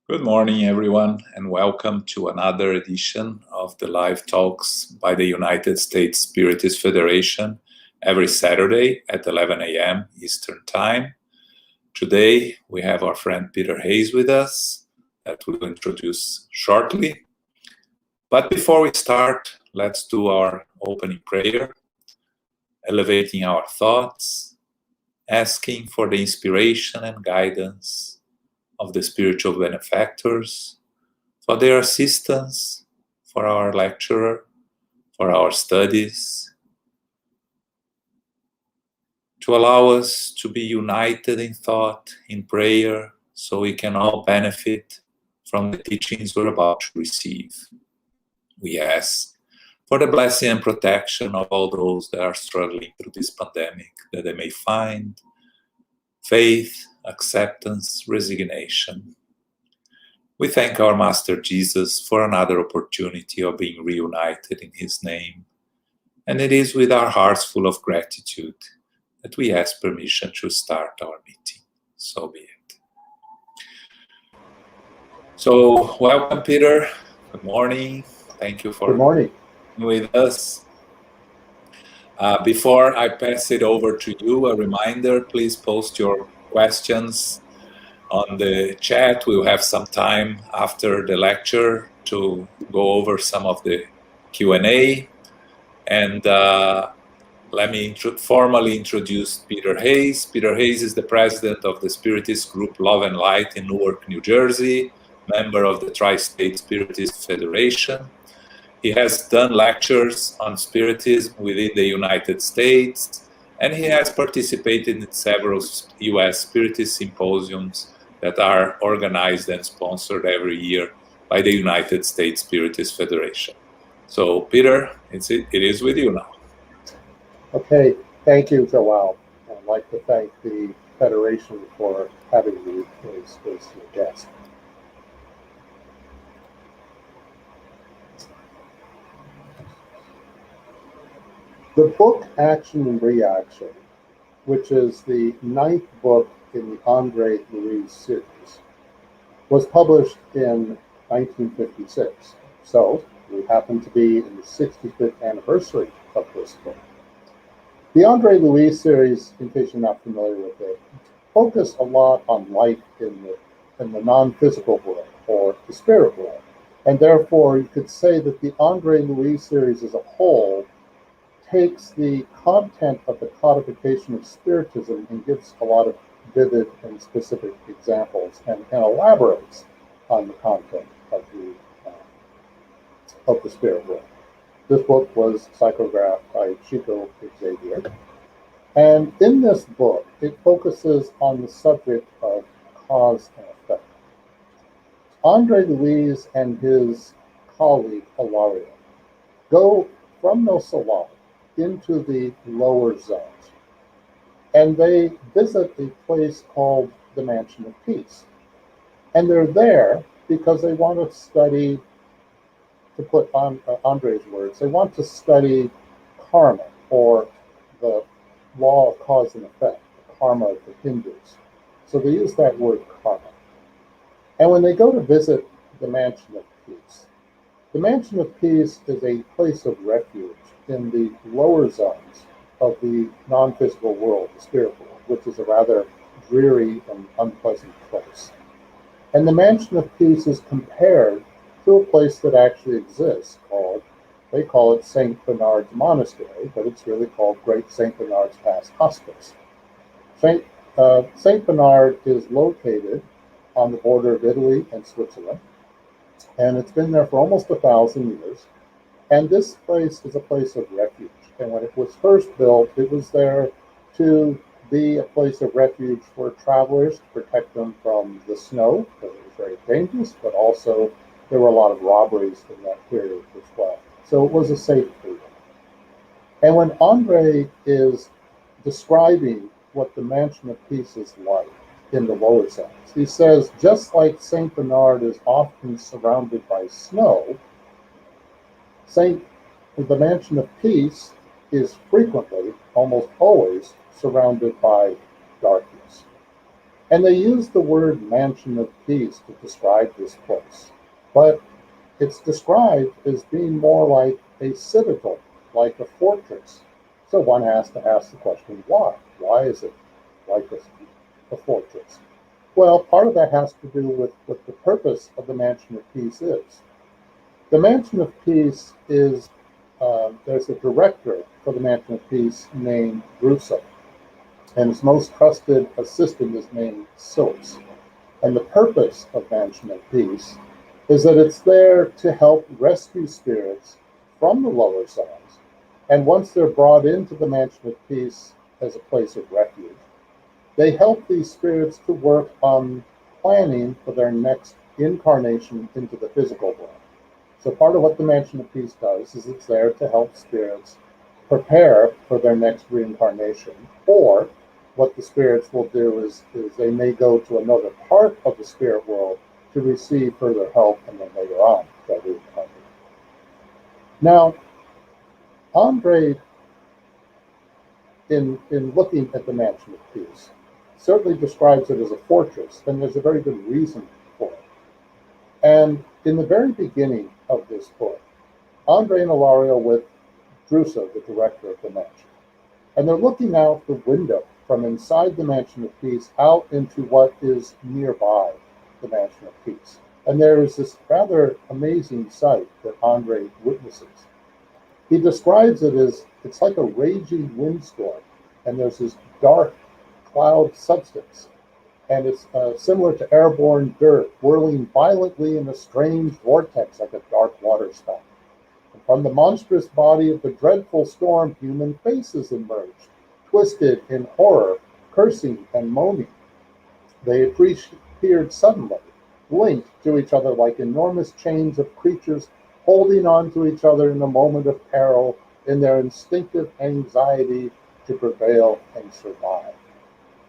Good morning, everyone, and welcome to another edition of the live talks by the United States Spiritist Federation every Saturday at 11 a.m. Eastern Time. Today, we have our friend Peter HAYS with us that we'll introduce shortly. But before we start, let's do our opening prayer, elevating our thoughts, asking for the inspiration and guidance of the spiritual benefactors, for their assistance, for our lecturer, for our studies, to allow us to be united in thought, in prayer, so we can all benefit from the teachings we're about to receive. We ask for the blessing and protection of all those that are struggling through this pandemic, that they may find faith, acceptance, resignation. We thank our Master Jesus for another opportunity of being reunited in His name, and it is with our hearts full of gratitude that we ask permission to start our meeting. So be it. So, welcome, Peter. Good morning. Thank you for being with us. Before I pass it over to you, a reminder, please post your questions on the chat. We'll have some time after the lecture to go over some of the Q&A. And let me formally introduce Peter HAYS. Peter HAYS is the president of the Spiritist group Love and Light in Newark, New Jersey, member of the Tri-State Spiritist Federation. He has done lectures on Spiritism within the United States, and he has participated in several U.S. Spiritist symposiums that are organized and sponsored every year by the United States Spiritist Federation. So, Peter, it is with you now. Okay, thank you, Joel. I'd like to thank the Federation for having me as your guest. The book Action and Reaction, which is the 9th book in the Andre Luiz series, was published in 1956. So we happen to be in the 65th anniversary of this book. The Andre Luiz series, in case you're not familiar with it, focus a lot on life in the non-physical world, or the spirit world. And therefore, you could say that the Andre Luiz series as a whole takes the content of the codification of Spiritism and gives a lot of vivid and specific examples and elaborates on the content of the spirit world. This book was psychographed by Chico Xavier. And in this book, it focuses on the subject of cause and effect. Andre Luiz and his colleague, Hilario, go from No Salon into the lower zones. And they visit a place called the Mansion of Peace. And they're there because they want to study, to put on Andre's words, they want to study karma, or the law of cause and effect, the karma of the Hindus. So they use that word karma. And when they go to visit the Mansion of Peace, the Mansion of Peace is a place of refuge in the lower zones of the non-physical world, the spirit world, which is a rather dreary and unpleasant place. And the Mansion of Peace is compared to a place that actually exists they call it St. Bernard's Monastery, but it's really called Great St. Bernard's Pass Hospice. St. Bernard is located on the border of Italy and Switzerland, and it's been there for almost 1,000 years. And this place is a place of refuge. And when it was first built, it was there to be a place of refuge for travelers, to protect them from the snow, because it was very dangerous, but also there were a lot of robberies in that period as well. So it was a safe haven. And when Andre is describing what the Mansion of Peace is like in the lower zones, he says, just like St. Bernard is often surrounded by snow, the Mansion of Peace is frequently, almost always, surrounded by darkness. And they use the word mansion of peace to describe this place. But it's described as being more like a citadel, like a fortress. So one has to ask the question, why? Why is it like a fortress? Well, part of that has to do with what the purpose of the Mansion of Peace is. The Mansion of Peace is, there's a director for the Mansion of Peace named Druso, and his most trusted assistant is named Silas. And the purpose of Mansion of Peace is that it's there to help rescue spirits from the lower zones. And once they're brought into the Mansion of Peace as a place of refuge, they help these spirits to work on planning for their next incarnation into the physical world. So part of what the Mansion of Peace does is it's there to help spirits prepare for their next reincarnation. Or what the spirits will do is they may go to another part of the spirit world to receive further help, and then later on they'll reincarnate. Now, Andre, in looking at the Mansion of Peace, certainly describes it as a fortress, and there's a very good reason for it. And in the very beginning of this book, Andre and Ilario with Druso, the director of the mansion, and they're looking out the window from inside the Mansion of Peace out into what is nearby the Mansion of Peace. And there is this rather amazing sight that Andre witnesses. He describes it as it's like a raging windstorm, and there's this dark cloud substance, and it's similar to airborne dirt whirling violently in a strange vortex like a dark water spout. And from the monstrous body of the dreadful storm, human faces emerged, twisted in horror, cursing and moaning. They appeared suddenly, linked to each other like enormous chains of creatures holding on to each other in a moment of peril in their instinctive anxiety to prevail and survive.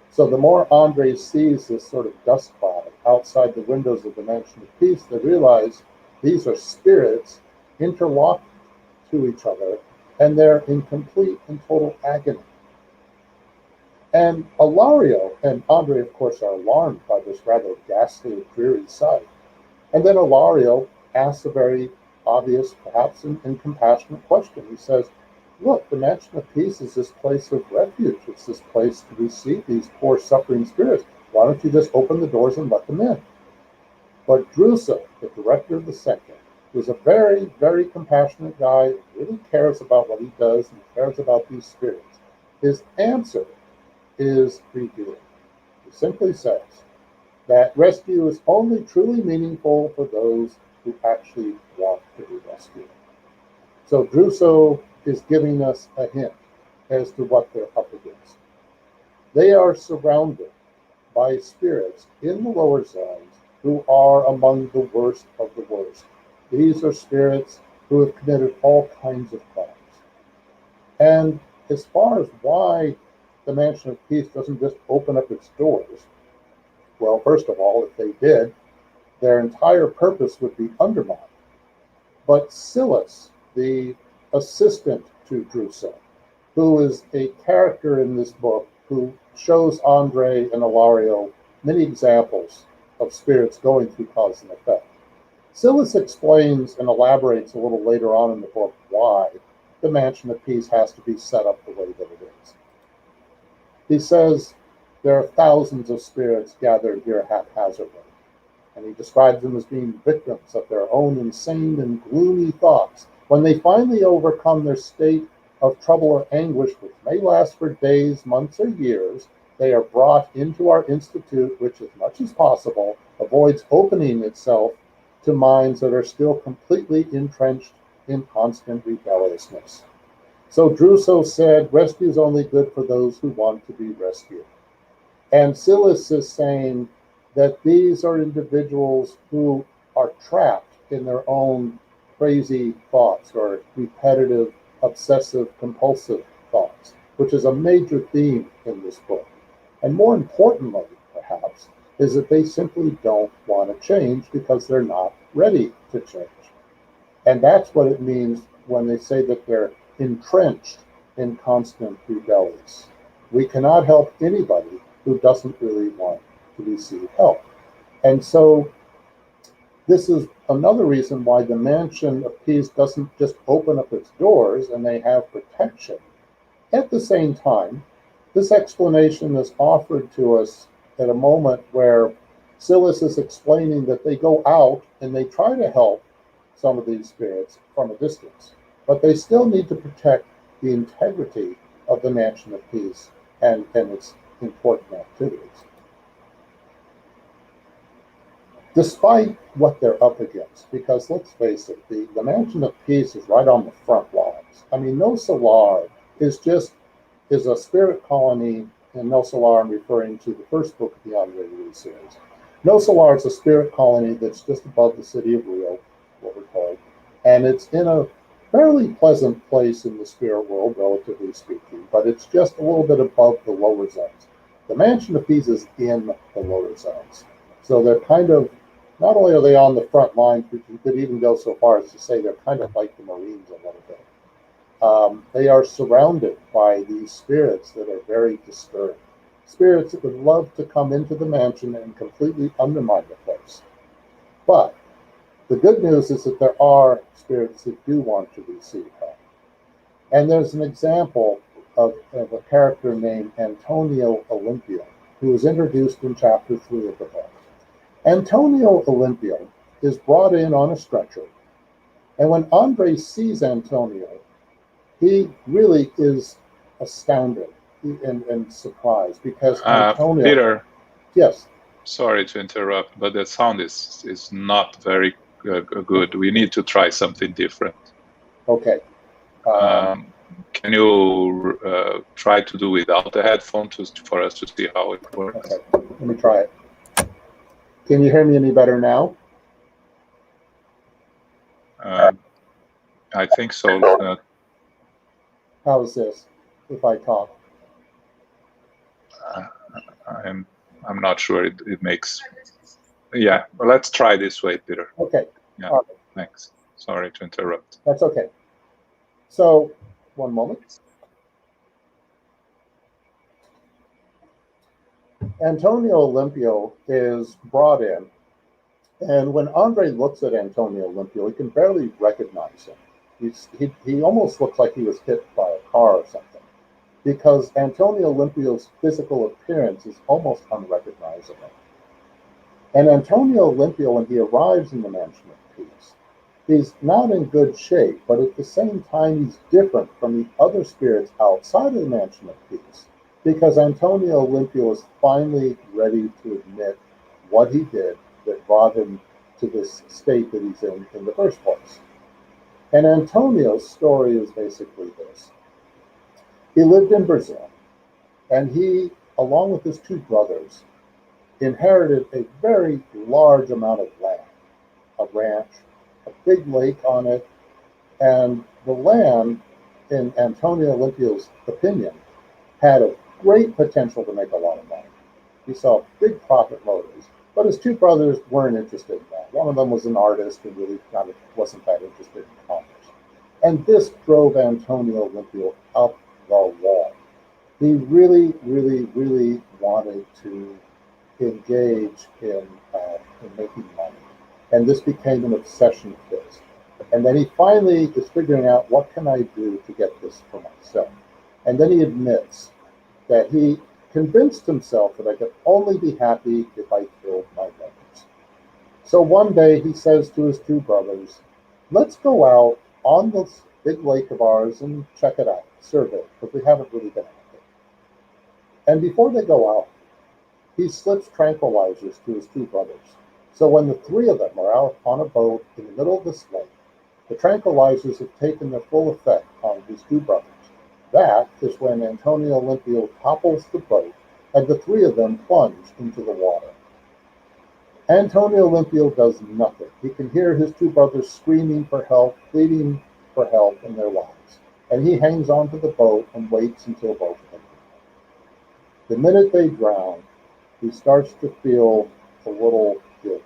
So the more Andre sees this sort of dust cloud outside the windows of the Mansion of Peace, they realize these are spirits interlocked to each other, and they're in complete and total agony. And Ilario and Andre, of course, are alarmed by this rather ghastly, dreary sight. And then Ilario asks a very obvious, perhaps and compassionate question. He says, look, the Mansion of Peace is this place of refuge. It's this place to receive these poor suffering spirits. Why don't you just open the doors and let them in? But Druso, the director of the sector, who's a very, very compassionate guy, really cares about what he does and cares about these spirits. His answer is revealing. He simply says that rescue is only truly meaningful for those who actually want to be rescued. So Druso is giving us a hint as to what they're up against. They are surrounded by spirits in the lower zones who are among the worst of the worst. These are spirits who have committed all kinds of crimes. And as far as why the Mansion of Peace doesn't just open up its doors, well, first of all, if they did, their entire purpose would be undermined. But Silas, the assistant to Druso, who is a character in this book who shows Andre and Ilario many examples of spirits going through cause and effect. Silas explains and elaborates a little later on in the book why the Mansion of Peace has to be set up the way that it is. He says there are thousands of spirits gathered here haphazardly, and he describes them as being victims of their own insane and gloomy thoughts. When they finally overcome their state of trouble or anguish, which may last for days, months, or years, they are brought into our institute, which, as much as possible, avoids opening itself to minds that are still completely entrenched in constant rebelliousness. So Druso said, rescue is only good for those who want to be rescued. And Silas is saying that these are individuals who are trapped in their own crazy thoughts or repetitive, obsessive, compulsive thoughts, which is a major theme in this book. And more importantly, perhaps, is that they simply don't want to change because they're not ready to change. And that's what it means when they say that they're entrenched in constant rebellions. We cannot help anybody who doesn't really want to receive help. And so this is another reason why the Mansion of Peace doesn't just open up its doors and they have protection. At the same time, this explanation is offered to us at a moment where Silas is explaining that they go out and they try to help some of these spirits from a distance, but they still need to protect the integrity of the Mansion of Peace and its important activities. Despite what they're up against, because let's face it, the Mansion of Peace is right on the front lines. I mean, No Solar is a spirit colony, and No Solar, I'm referring to the first book of the Andre Luiz series. No Solar is a spirit colony that's just above the city of Rio, what we're told, and it's in a fairly pleasant place in the spirit world, relatively speaking, but it's just a little bit above the lower zones. The Mansion of Peace is in the lower zones. So they're kind of, not only are they on the front line, but you could even go so far as to say they're kind of like the Marines a little bit. They are surrounded by these spirits that are very disturbed. Spirits that would love to come into the mansion and completely undermine the place. But the good news is that there are spirits that do want to receive help. And there's an example of a character named Antonio Olympio, who is introduced in chapter 3 of the book. Antonio Olympio is brought in on a stretcher. And when Andre sees Antonio, he really is astounded and surprised because Antonio... Peter. Yes. Sorry to interrupt, but the sound is not very good. We need to try something different. Okay. Can you try to do without the headphones for us to see how it works? Okay, let me try it. Can you hear me any better now? I think so. How's this if I talk? I'm not sure it makes. Yeah, well, let's try this way, Peter. Okay. Yeah. Right. Thanks. Sorry to interrupt. That's okay. So, one moment. Antonio Olympio is brought in, and when Andre looks at Antonio Olympio, he can barely recognize him. He almost looks like he was hit by a car or something, because Antonio Olympio's physical appearance is almost unrecognizable. And Antonio Olympio, when he arrives in the Mansion of Peace, he's not in good shape, but at the same time, he's different from the other spirits outside of the Mansion of Peace, because Antonio Olympio is finally ready to admit what he did that brought him to this state that he's in the first place. And Antonio's story is basically this. He lived in Brazil, and he, along with his two brothers, inherited a very large amount of land, a ranch, a big lake on it, and the land, in Antonio Olympio's opinion, had a great potential to make a lot of money. He saw big profit motives, but his two brothers weren't interested in that. One of them was an artist and really kind of wasn't that interested in commerce. And this drove Antonio Olympio up the wall. He really, really, really wanted to engage in making money. And this became an obsession of his. And then he finally is figuring out, what can I do to get this for myself? And then he admits that he convinced himself that I could only be happy if I killed my brothers. So one day he says to his two brothers, let's go out on this big lake of ours and check it out, survey it, because we haven't really been out there. And before they go out, he slips tranquilizers to his two brothers. So when the three of them are out on a boat in the middle of this lake, the tranquilizers have taken their full effect on his two brothers. That is when Antonio Olympio topples the boat and the three of them plunge into the water. Antonio Olympio does nothing. He can hear his two brothers screaming for help, pleading for help in their lives. And he hangs onto the boat and waits until both of them drown. The minute they drown, he starts to feel a little guilty.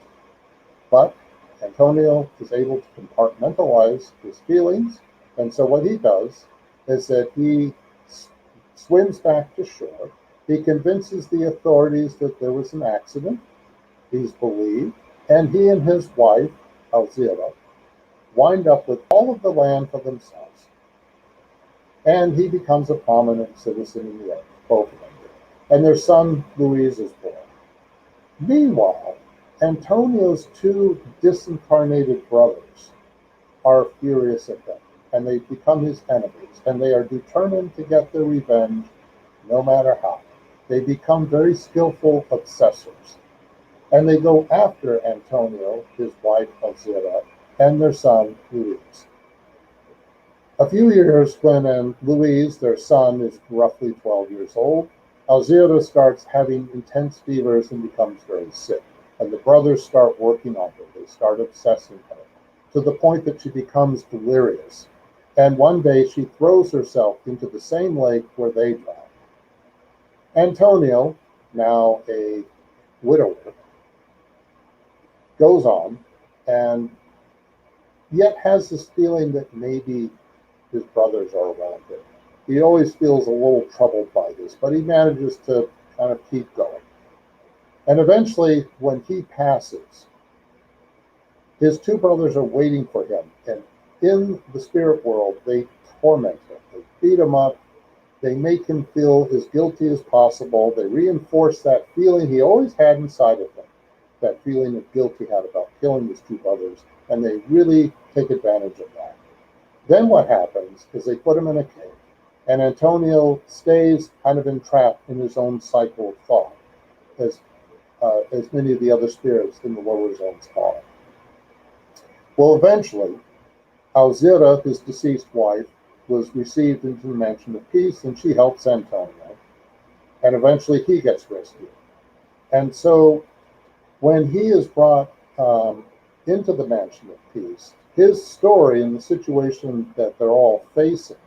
But Antonio is able to compartmentalize his feelings, and so what he does is that he swims back to shore, He convinces the authorities that there was an accident, he's believed, and he and his wife, Alzira, wind up with all of the land for themselves. And he becomes a prominent citizen in the end, both of them do. And their son, Luiz, is born. Meanwhile, Antonio's two disincarnated brothers are furious at him, and they become his enemies, and they are determined to get their revenge no matter how. They become very skillful obsessors, and they go after Antonio, his wife Alzira, and their son Luiz. A few years when Luiz, their son, is roughly 12 years old, Alzira starts having intense fevers and becomes very sick. And the brothers start working on her. They start obsessing her to the point that she becomes delirious. And one day she throws herself into the same lake where they drowned. Antonio, now a widower, goes on and yet has this feeling that maybe his brothers are around him. He always feels a little troubled by this, but he manages to kind of keep going. And eventually, when he passes, his two brothers are waiting for him. And in the spirit world, they torment him. They beat him up. They make him feel as guilty as possible. They reinforce that feeling he always had inside of him, that feeling of guilt he had about killing his two brothers. And they really take advantage of that. Then what happens is they put him in a cave. And Antonio stays kind of entrapped in his own cycle of thought, as many of the other spirits in the lower zones are. Well, eventually, Alzira, his deceased wife, was received into the Mansion of Peace, and she helps Antonio. And eventually he gets rescued. And so when he is brought into the Mansion of Peace, his story and the situation that they're all facing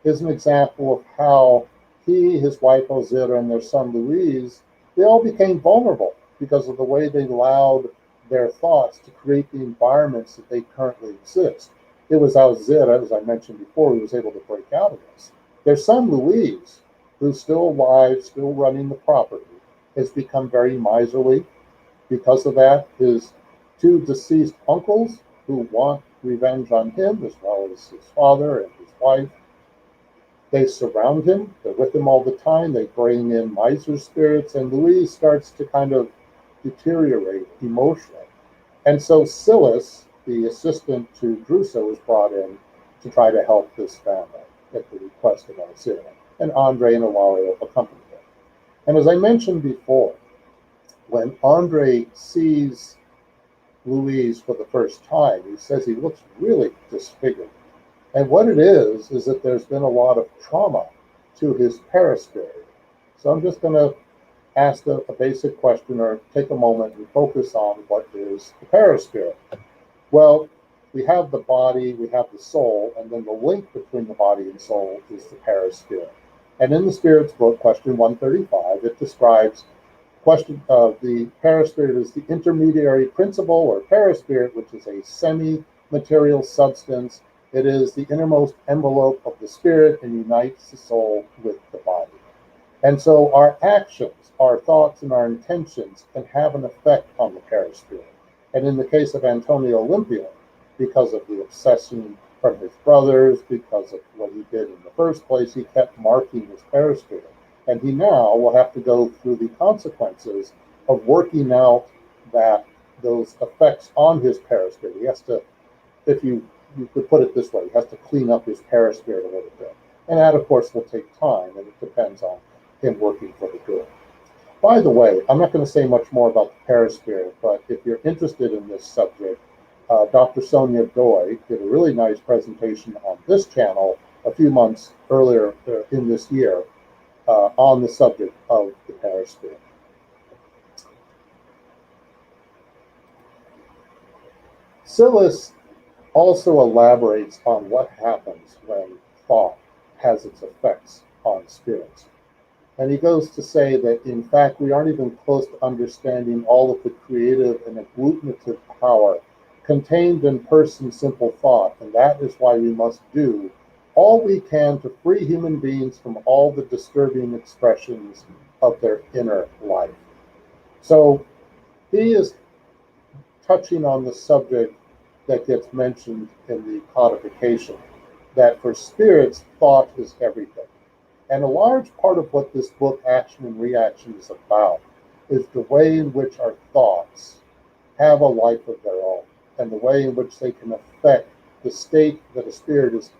is an example of how he, his wife Alzira, and their son Luiz, they all became vulnerable because of the way they allowed their thoughts to create the environments that they currently exist. It was Alzira, as I mentioned before, who was able to break out of this. Their son Luiz, who's still alive, still running the property, has become very miserly. Because of that, his two deceased uncles who want revenge on him, as well as his father and his wife, they surround him. They're with him all the time. They bring in miser spirits, and Luiz starts to kind of deteriorate emotionally. And so Silas, the assistant to Druso, is brought in to try to help this family at the request of Alzira. And Andre and Ilario accompany him. And as I mentioned before, when Andre sees Luiz for the first time, he says he looks really disfigured. And what it is that there's been a lot of trauma to his perispirit. So I'm just going to ask a basic question, or take a moment and focus on what is the perispirit. Well, we have the body, we have the soul, and then the link between the body and soul is the perispirit. And in the Spirit's book, question 135, it describes the perispirit is the intermediary principle, or perispirit, which is a semi-material substance. It is the innermost envelope of the spirit and unites the soul with the body. And so our actions, our thoughts, and our intentions can have an effect on the perispirit. And in the case of Antonio Olympio, because of the obsession from his brothers, because of what he did in the first place, he kept marking his perispirit. And he now will have to go through the consequences of working out those effects on his perispirit. He has to, if you could put it this way, he has to clean up his perispirit a little bit. And that, of course, will take time, and it depends on him working for the good. By the way, I'm not going to say much more about the perispirit, but if you're interested in this subject, Dr. Sonia Doi did a really nice presentation on this channel a few months earlier in this year on the subject of the perispirit. Silas also elaborates on what happens when thought has its effects on spirits. And he goes to say that, in fact, we aren't even close to understanding all of the creative and agglutinative power contained in person's simple thought. And that is why we must do all we can to free human beings from all the disturbing expressions of their inner life. So he is touching on the subject that gets mentioned in the codification, that for spirits, thought is everything. And a large part of what this book, Action and Reaction, is about is the way in which our thoughts have a life of their own, and the way in which they can affect the state that a spirit is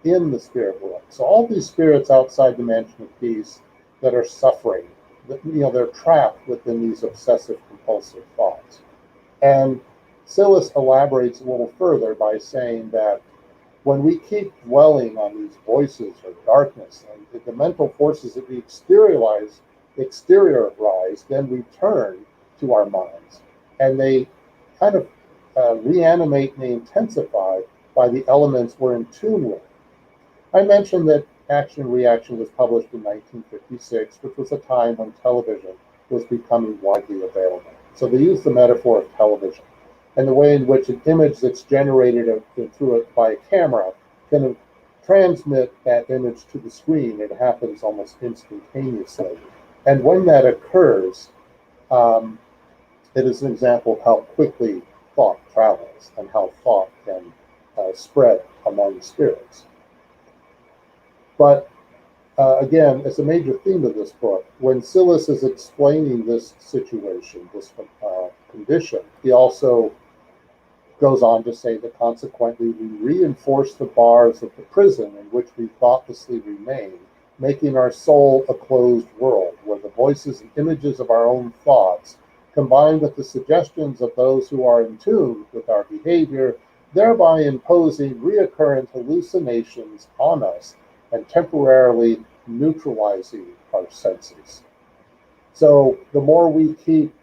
in the spirit world. So all these spirits outside the mansion of peace that are suffering, that, they're trapped within these obsessive compulsive thoughts. And Silas elaborates a little further by saying that when we keep dwelling on these voices or darkness and the mental forces that we exteriorize, then return to our minds, and they kind of reanimate and they intensify by the elements we're in tune with. I mentioned that Action and Reaction was published in 1956, which was a time when television was becoming widely available. So they use the metaphor of television and the way in which an image that's generated through it by a camera can transmit that image to the screen. It happens almost instantaneously. And when that occurs, it is an example of how quickly thought travels and how thought can spread among spirits. But again, as a major theme of this book, when Silas is explaining this situation, this condition, he also goes on to say that consequently we reinforce the bars of the prison in which we thoughtlessly remain, making our soul a closed world, where the voices and images of our own thoughts combine with the suggestions of those who are in tune with our behavior, thereby imposing reoccurrent hallucinations on us and temporarily neutralizing our senses. So the more we keep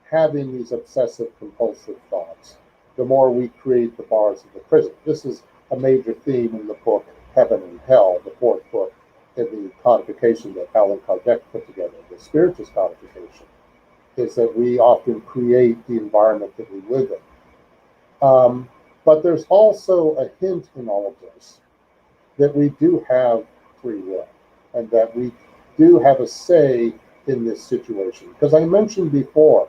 having these obsessive compulsive thoughts, the more we create the bars of the prison. This is a major theme in the book Heaven and Hell, the fourth book in the codification that Allan Kardec put together, the Spiritist codification, is that we often create the environment that we live in. But there's also a hint in all of this that we do have free will and that we do have a say in this situation. Because I mentioned before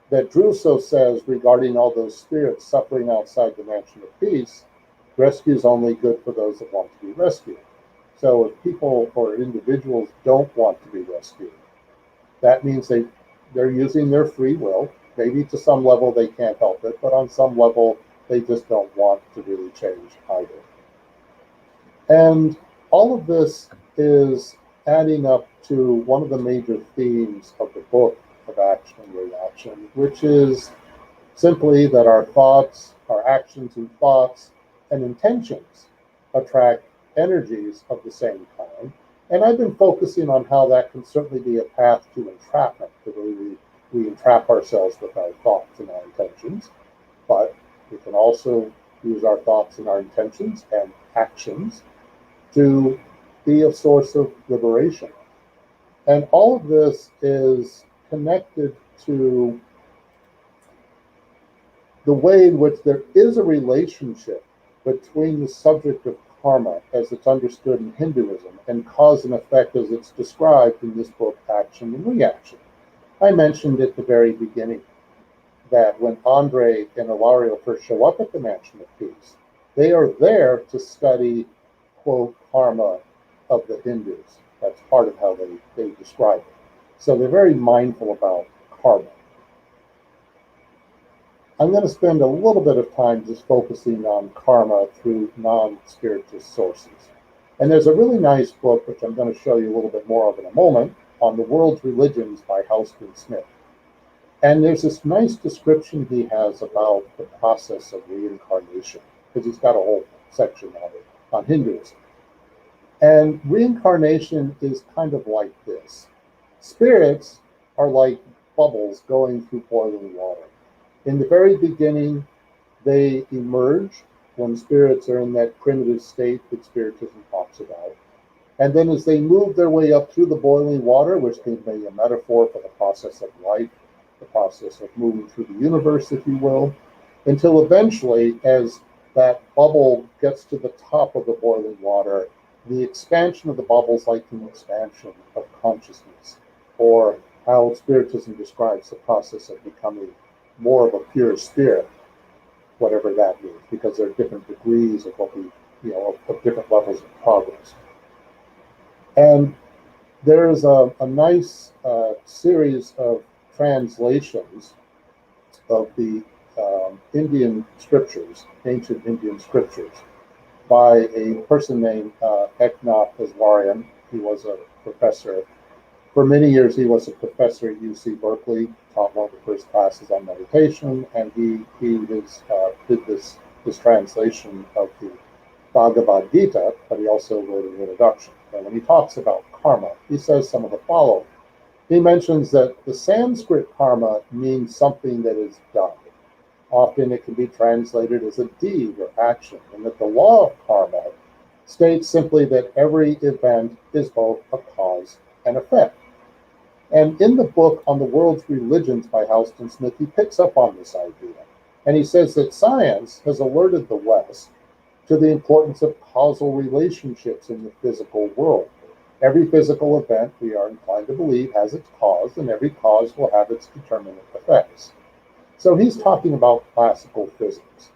that Druso says regarding all those spirits suffering outside the mansion of peace, rescue is only good for those that want to be rescued. So if people or individuals don't want to be rescued, that means they're using their free will. Maybe to some level they can't help it, but on some level they just don't want to really change either. And all of this is adding up to one of the major themes of the book of Action and Reaction, which is simply that our thoughts, our actions and thoughts and intentions attract energies of the same kind. And I've been focusing on how that can certainly be a path to entrapment, the way we entrap ourselves with our thoughts and our intentions. But we can also use our thoughts and our intentions and actions to be a source of liberation. And all of this is connected to the way in which there is a relationship between the subject of karma as it's understood in Hinduism and cause and effect as it's described in this book, Action and Reaction. I mentioned at the very beginning that when Andre and Ilario first show up at the Mansion of Peace, they are there to study, quote, karma of the Hindus. That's part of how they describe it. So they're very mindful about karma. I'm going to spend a little bit of time just focusing on karma through non-spiritist sources. And there's a really nice book, which I'm going to show you a little bit more of in a moment, on the World's Religions by Halston Smith. And there's this nice description he has about the process of reincarnation, because he's got a whole section on it, on Hinduism. And reincarnation is kind of like this. Spirits are like bubbles going through boiling water. In the very beginning, they emerge when spirits are in that primitive state that Spiritism talks about. And then as they move their way up through the boiling water, which can be a metaphor for the process of life, the process of moving through the universe, if you will, until eventually, as that bubble gets to the top of the boiling water, the expansion of the bubble is like an expansion of consciousness, or how Spiritism describes the process of becoming more of a pure spirit, whatever that means, because there are different degrees of what we, of different levels of progress. And there's a nice series of translations of the Indian scriptures, ancient Indian scriptures, by a person named Eknath Iswarian. He was a professor. For many years, he was a professor at UC Berkeley, taught one of the first classes on meditation, and he did this translation of the Bhagavad Gita, but he also wrote an introduction. And when he talks about karma, he says some of the following. He mentions that the Sanskrit karma means something that is done. Often it can be translated as a deed or action, and that the law of karma states simply that every event is both a cause and effect. And in the book on the world's religions by Halston Smith, he picks up on this idea. And he says that science has alerted the West to the importance of causal relationships in the physical world. Every physical event, we are inclined to believe, has its cause, and every cause will have its determinate effects. So he's talking about classical physics.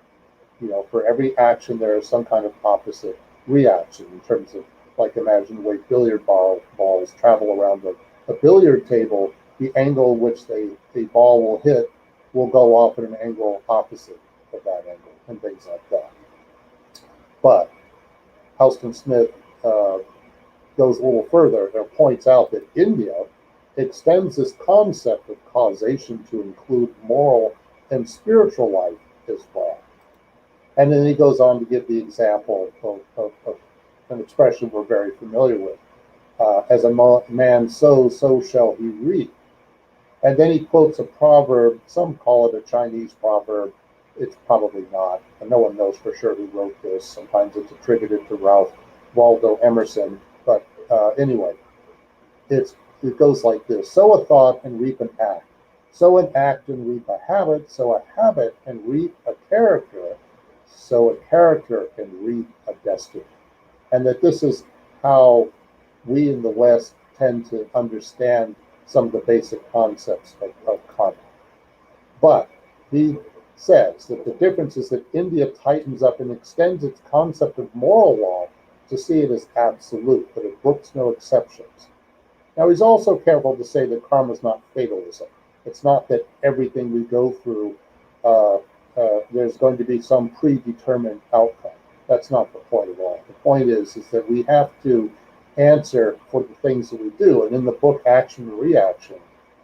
For every action, there is some kind of opposite reaction in terms of, like, imagine the way billiard balls travel around a billiard table. The angle which the ball will hit will go off at an angle opposite of that angle, and things like that. But Halston Smith goes a little further and points out that India extends this concept of causation to include moral and spiritual life as well. And then he goes on to give the example of an expression we're very familiar with. As a man sows, so shall he reap. And then he quotes a proverb. Some call it a Chinese proverb. It's probably not. And no one knows for sure who wrote this. Sometimes it's attributed to Ralph Waldo Emerson. But anyway, it goes like this. Sow a thought and reap an act. Sow an act and reap a habit. Sow a habit and reap a character. So a character can reap a destiny. And that this is how we in the West tend to understand some of the basic concepts of karma. But he says that the difference is that India tightens up and extends its concept of moral law to see it as absolute, that it brooks no exceptions. Now, he's also careful to say that karma is not fatalism. It's not that everything we go through, there's going to be some predetermined outcome. That's not the point at all. The point is that we have to answer for the things that we do. And in the book Action and Reaction,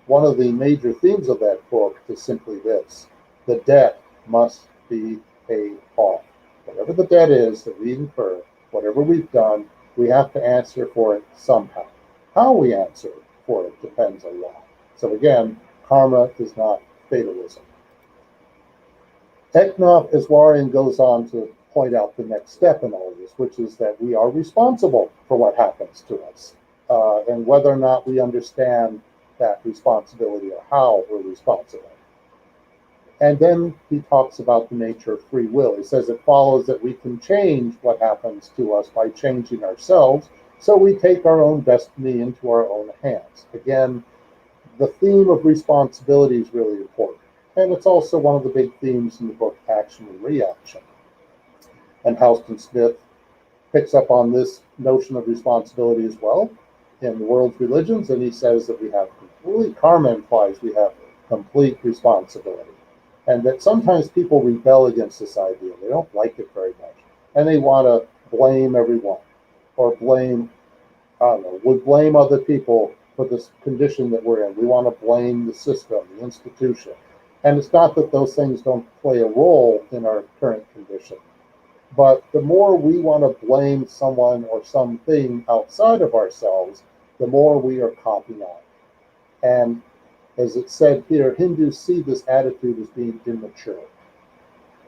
one of the major themes of that book is simply this: the debt must be paid off. Whatever the debt is that we incur, whatever we've done, we have to answer for it somehow. How we answer for it depends a lot. So again, karma is not fatalism. Eknath Iswarian goes on to point out the next step in all this, which is that we are responsible for what happens to us, and whether or not we understand that responsibility or how we're responsible. And then he talks about the nature of free will. He says it follows that we can change what happens to us by changing ourselves, so we take our own destiny into our own hands. Again, the theme of responsibility is really important. And it's also one of the big themes in the book Action and Reaction. And Halston Smith picks up on this notion of responsibility as well in the world's religions, and he says that we have complete, karma implies we have complete responsibility. And that sometimes people rebel against this idea. They don't like it very much. And they want to blame everyone, or blame, we blame other people for this condition that we're in. We want to blame the system, the institution. And it's not that those things don't play a role in our current condition. But the more we want to blame someone or something outside of ourselves, the more we are copying on. And as it said here, Hindus see this attitude as being immature.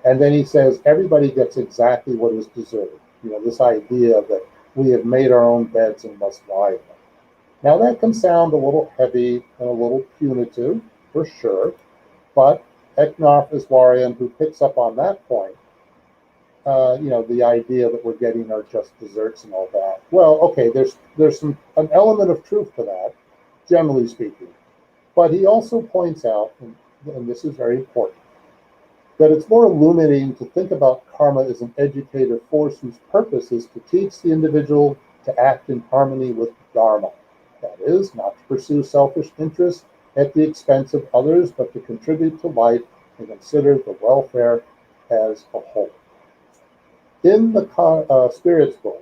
And then he says, everybody gets exactly what is deserved. This idea that we have made our own beds and must lie in them. Now that can sound a little heavy and a little punitive, for sure. But Eknath Iswarian, who picks up on that point, the idea that we're getting our just desserts and all that. Well, okay, there's an element of truth to that, generally speaking. But he also points out, and this is very important, that it's more illuminating to think about karma as an educative force whose purpose is to teach the individual to act in harmony with Dharma. That is, not to pursue selfish interests at the expense of others, but to contribute to life and consider the welfare as a whole. In the Spirit's book,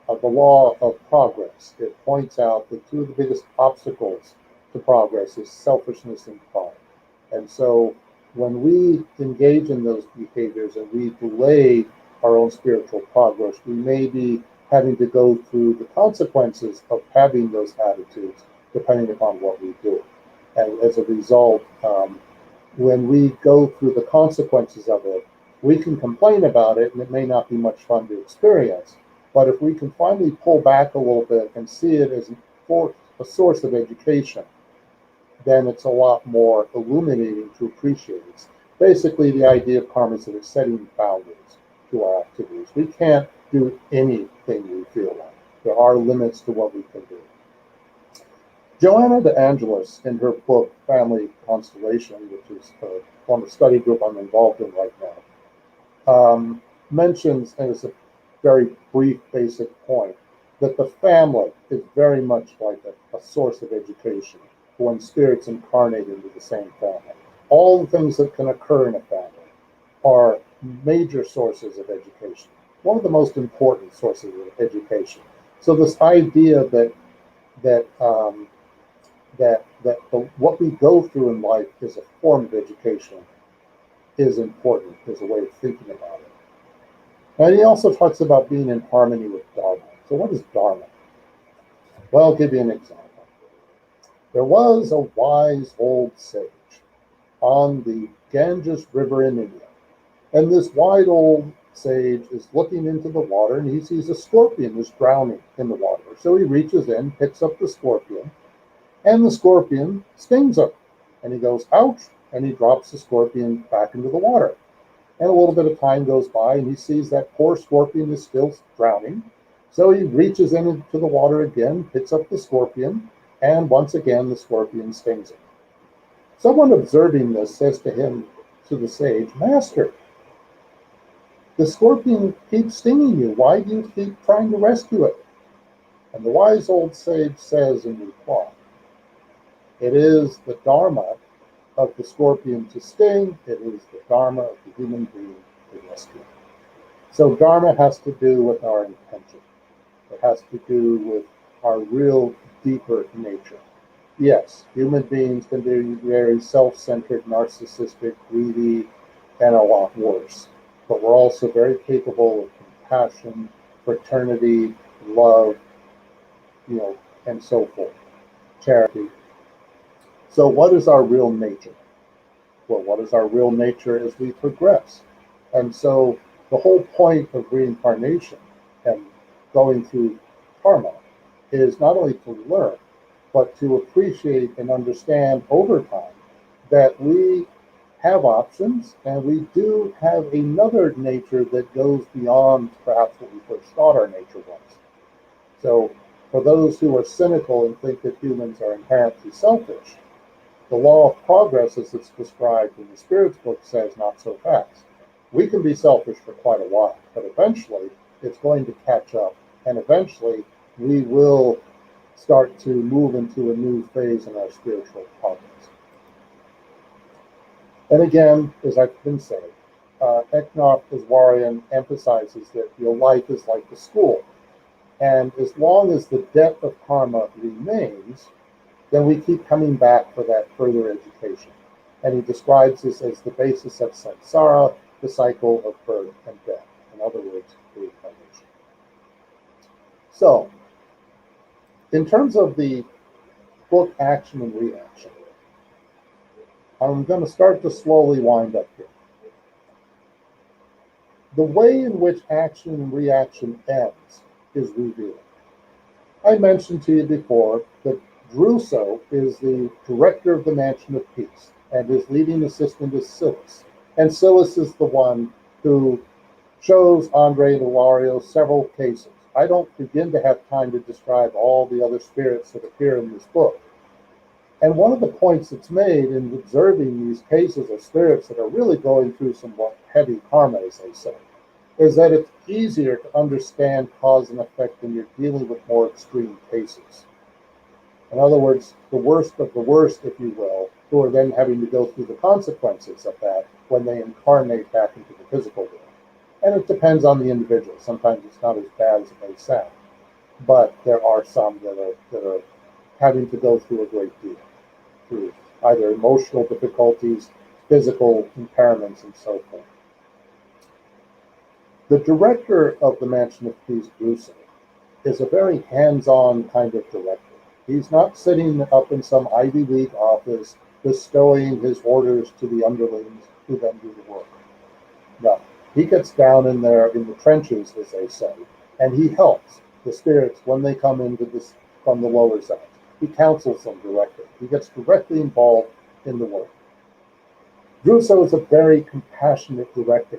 of the law of progress, it points out that two of the biggest obstacles to progress is selfishness and pride. And so when we engage in those behaviors and we delay our own spiritual progress, we may be having to go through the consequences of having those attitudes, depending upon what we do. And as a result, when we go through the consequences of it, we can complain about it, and it may not be much fun to experience. But if we can finally pull back a little bit and see it as a source of education, then it's a lot more illuminating to appreciate. It's basically the idea of karma is that it's setting boundaries to our activities. We can't do anything we feel like. There are limits to what we can do. Joanna de Angelis, in her book Family Constellation, which is one of the study group I'm involved in right now, mentions, and it's a very brief, basic point, that the family is very much like a source of education when spirits incarnate into the same family. All the things that can occur in a family are major sources of education, one of the most important sources of education. So this idea that what we go through in life is a form of education is important, as a way of thinking about it. And he also talks about being in harmony with Dharma. So what is Dharma? Well, I'll give you an example. There was a wise old sage on the Ganges River in India. And this wise old sage is looking into the water, and he sees a scorpion is drowning in the water. So he reaches in, picks up the scorpion, and the scorpion stings him. And he goes, ouch, and he drops the scorpion back into the water. And a little bit of time goes by, and he sees that poor scorpion is still drowning. So he reaches into the water again, picks up the scorpion, and once again the scorpion stings him. Someone observing this says to the sage, Master, the scorpion keeps stinging you. Why do you keep trying to rescue it? And the wise old sage says in reply, it is the Dharma of the scorpion to sting, it is the Dharma of the human being to rescue. So Dharma has to do with our intention. It has to do with our real deeper nature. Yes, human beings can be very self-centered, narcissistic, greedy, and a lot worse. But we're also very capable of compassion, fraternity, love, and so forth, charity. So what is our real nature? Well, what is our real nature as we progress? And so the whole point of reincarnation and going through karma is not only to learn, but to appreciate and understand over time that we have options, and we do have another nature that goes beyond perhaps what we first thought our nature was. So for those who are cynical and think that humans are inherently selfish, the law of progress, as it's described in the Spirit's book, says not so fast. We can be selfish for quite a while, but eventually it's going to catch up, and eventually we will start to move into a new phase in our spiritual progress. And again, as I've been saying, Eknath Iswarian emphasizes that your life is like a school. And as long as the debt of karma remains, then we keep coming back for that further education. And he describes this as the basis of samsara, the cycle of birth and death. In other words, reincarnation. So, in terms of the book Action and Reaction, I'm going to start to slowly wind up here. The way in which action and reaction ends is revealing. I mentioned to you before that Druso is the director of the Mansion of Peace, and his leading assistant is Silas. And Silas is the one who shows Andre and Ilario several cases. I don't begin to have time to describe all the other spirits that appear in this book. And one of the points that's made in observing these cases of spirits that are really going through somewhat heavy karma, as they say, is that it's easier to understand cause and effect when you're dealing with more extreme cases. In other words, the worst of the worst, if you will, who are then having to go through the consequences of that when they incarnate back into the physical world. And it depends on the individual. Sometimes it's not as bad as it may sound, but there are some that are having to go through a great deal, through either emotional difficulties, physical impairments, and so forth. The director of the Mansion of Peace, Druso, is a very hands-on kind of director. He's not sitting up in some Ivy League office bestowing his orders to the underlings who then do the work. No, he gets down in there in the trenches, as they say, and he helps the spirits when they come into this from the lower zones. He counsels them directly. He gets directly involved in the work. Druso is a very compassionate director.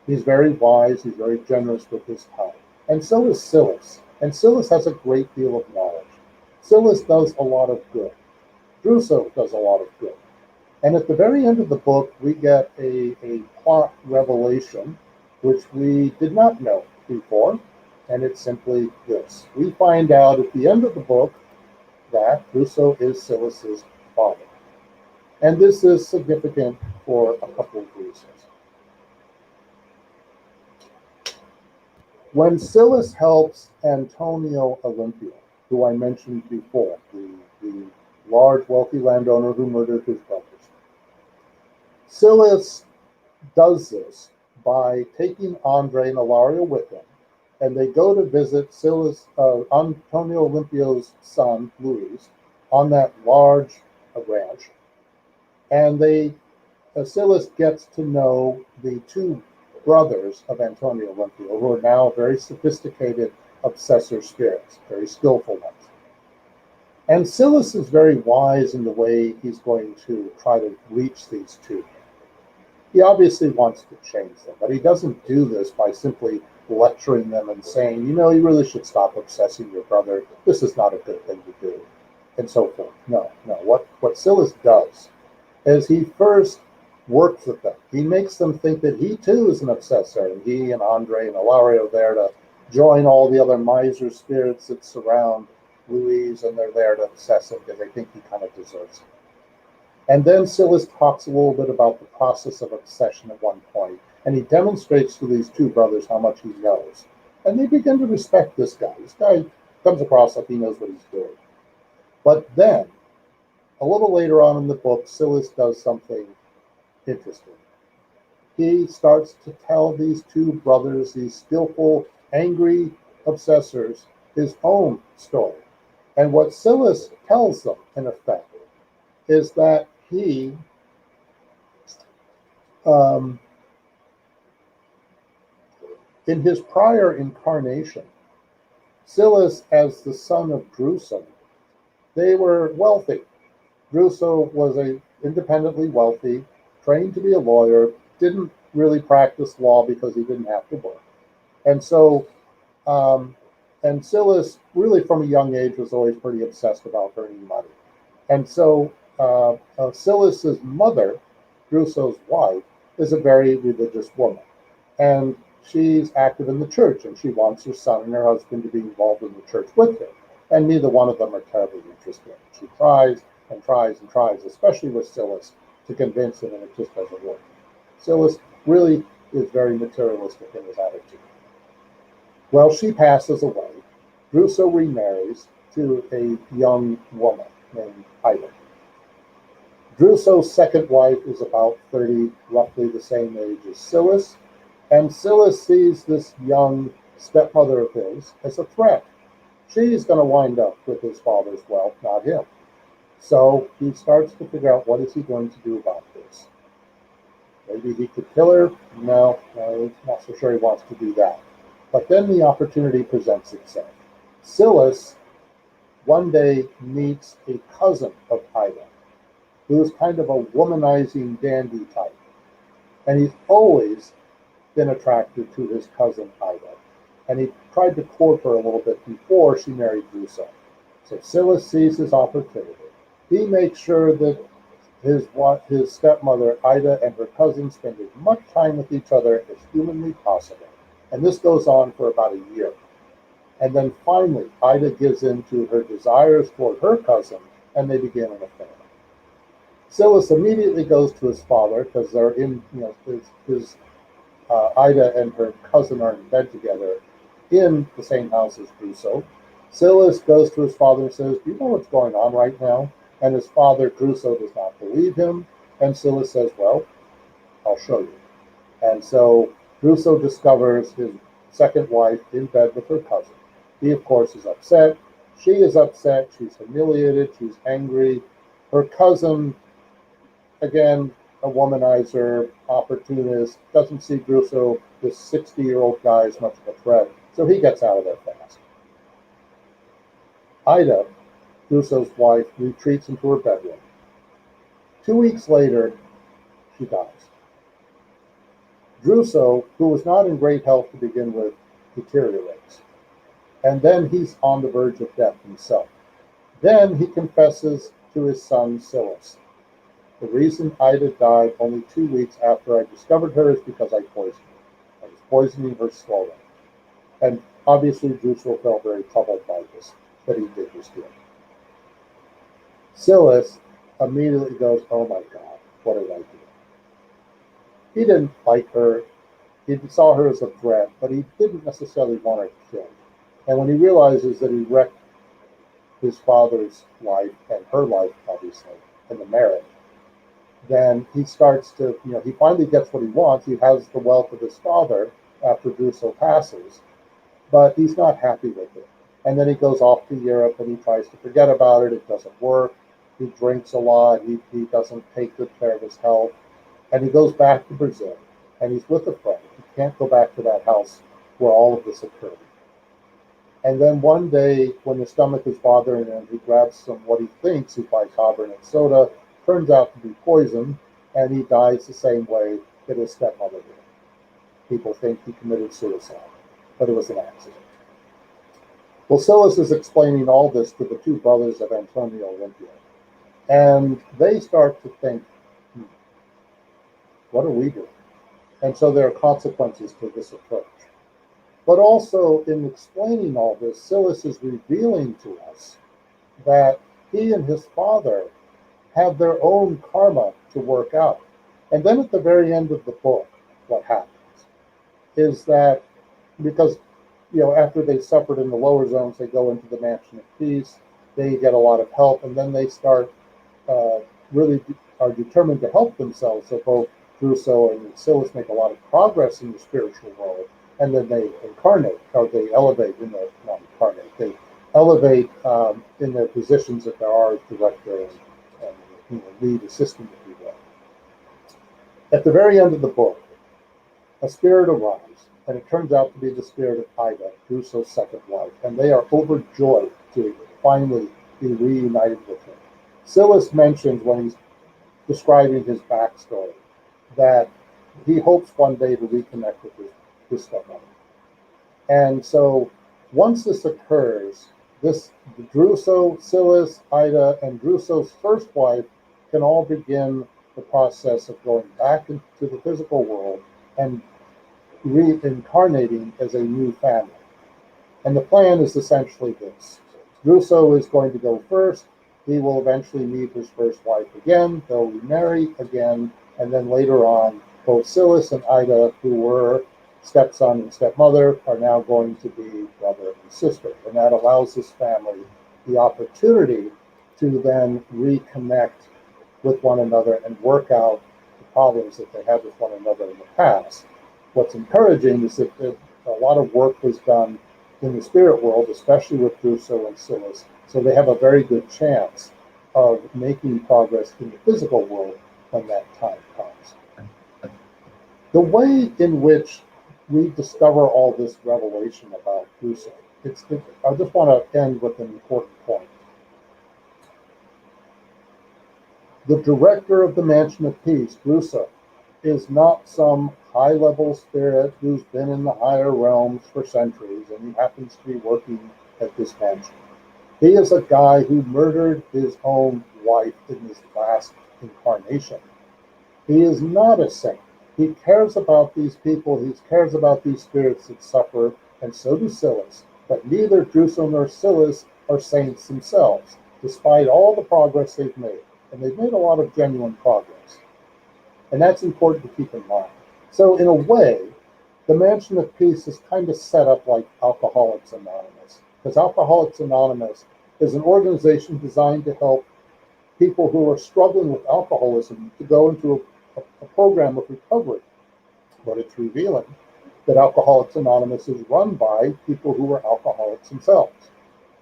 He's very wise. He's very generous with his time. And so is Silas. And Silas has a great deal of knowledge. Silas does a lot of good. Druso does a lot of good. And at the very end of the book, we get a plot revelation, which we did not know before. And it's simply this. We find out at the end of the book that Druso is Silas's father. And this is significant for a couple of reasons. When Silas helps Antonio Olimpio, who I mentioned before, the large wealthy landowner who murdered his brothers, Silas does this by taking Andre and Ilario with him, and they go to visit Antonio Olimpio's son, Luiz, on that large ranch. And Silas gets to know the two brothers of Antonio Olimpio, who are now very sophisticated obsessor spirits, very skillful ones. And Silas is very wise in the way he's going to try to reach these two. He obviously wants to change them, but he doesn't do this by simply lecturing them and saying, you really should stop obsessing your brother. This is not a good thing to do, and so forth. No. What Silas does is he first works with them. He makes them think that he too is an obsessor, and he and Andre and Ilario are there to join all the other miser spirits that surround Luiz, and they're there to obsess him because they think he kind of deserves it. And then Silas talks a little bit about the process of obsession at one point, and he demonstrates to these two brothers how much he knows. And they begin to respect this guy. This guy comes across like he knows what he's doing. But then, a little later on in the book, Silas does something interesting. He starts to tell these two brothers, these skillful, angry obsessors, his own story. And what Silas tells them, in effect, is that he in his prior incarnation, Silas, as the son of Druso, they were wealthy. Druso was independently wealthy, trained to be a lawyer, didn't really practice law because he didn't have to work. And so, and Silas, really from a young age, was always pretty obsessed about earning money. And so Silas's mother, Druso's wife, is a very religious woman. And she's active in the church, and she wants her son and her husband to be involved in the church with her. And neither one of them are terribly interested. She tries and tries and tries, especially with Silas, to convince him, and it just doesn't work. Silas really is very materialistic in his attitude. Well, she passes away. Druso remarries to a young woman named Ida. Druso's second wife is about 30, roughly the same age as Silas, and Silas sees this young stepmother of his as a threat. She's going to wind up with his father's wealth, not him. So he starts to figure out, what is he going to do about this? Maybe he could kill her. No, he's not so sure he wants to do that. But then the opportunity presents itself. Silas one day meets a cousin of Ida, who is kind of a womanizing dandy type. And he's always been attracted to his cousin Ida, and he tried to court her a little bit before she married Druso. So Silas sees his opportunity. He makes sure that his stepmother Ida and her cousin spend as much time with each other as humanly possible. And this goes on for about a year. And then finally, Ida gives in to her desires toward her cousin, and they begin an affair. Silas immediately goes to his father because they're in, Ida and her cousin are in bed together in the same house as Druso. Silas goes to his father and says, "Do you know what's going on right now?" And his father, Druso, does not believe him. And Silas says, "Well, I'll show you." And so Druso discovers his second wife in bed with her cousin. He, of course, is upset. She is upset. She's humiliated. She's angry. Her cousin, again, a womanizer, opportunist, doesn't see Druso, this 60-year-old guy, as much of a threat. So he gets out of there fast. Ida, Druso's wife, retreats into her bedroom. 2 weeks later, she dies. Druso, who was not in great health to begin with, deteriorates. And then he's on the verge of death himself. Then he confesses to his son Silas. The reason Ida died only 2 weeks after I discovered her is because I poisoned her. I was poisoning her slowly. And obviously Druso felt very troubled by this, that he did this to him. Silas immediately goes, "Oh my God, what did I do?" He didn't like her. He saw her as a threat, but he didn't necessarily want her killed. And when he realizes that he wrecked his father's life and her life, obviously, and the marriage, then he starts to, he finally gets what he wants. He has the wealth of his father after Druso passes, but he's not happy with it. And then he goes off to Europe and he tries to forget about it. It doesn't work. He drinks a lot. He doesn't take good care of his health. And he goes back to Brazil and he's with a friend. He can't go back to that house where all of this occurred. And then one day, when the stomach is bothering him, he grabs some, what he thinks is bicarbonate soda, turns out to be poison, and he dies the same way that his stepmother did. People think he committed suicide, but it was an accident. Well, Silas is explaining all this to the two brothers of Antonio Olympia, and they start to think, what are we doing? And so there are consequences to this approach. But also, in explaining all this, Silas is revealing to us that he and his father have their own karma to work out. And then at the very end of the book, what happens is that because, after they suffered in the lower zones, they go into the Mansion of Peace, they get a lot of help, and then they start really are determined to help themselves. So both Druso and Silas make a lot of progress in the spiritual world, and then they incarnate, or they elevate not incarnate, they elevate in their positions that there are as director and lead assistant, if you will. At the very end of the book, a spirit arrives, and it turns out to be the spirit of Ida, Druso's second wife, and they are overjoyed to finally be reunited with him. Silas mentions when he's describing his backstory that he hopes one day to reconnect with his stepmother. And so once this occurs, Druso, Silas, Ida, and Druso's first wife can all begin the process of going back into the physical world and reincarnating as a new family. And the plan is essentially this. Druso is going to go first. He will eventually meet his first wife again. They'll remarry again. And then later on, both Silas and Ida, who were stepson and stepmother, are now going to be brother and sister. And that allows this family the opportunity to then reconnect with one another and work out the problems that they had with one another in the past. What's encouraging is that a lot of work was done in the spirit world, especially with Druso and Silas, so they have a very good chance of making progress in the physical world when that time comes. The way in which we discover all this revelation about Druso, I just want to end with an important point. The director of the Mansion of Peace, Druso, is not some high-level spirit who's been in the higher realms for centuries and he happens to be working at this mansion. He is a guy who murdered his own wife in his last incarnation. He is not a saint. He cares about these people, he cares about these spirits that suffer, and so do Silas. But neither Druso nor Silas are saints themselves, despite all the progress they've made. And they've made a lot of genuine progress. And that's important to keep in mind. So in a way, the Mansion of Peace is kind of set up like Alcoholics Anonymous, because Alcoholics Anonymous is an organization designed to help people who are struggling with alcoholism to go into a program of recovery. But it's revealing that Alcoholics Anonymous is run by people who are alcoholics themselves,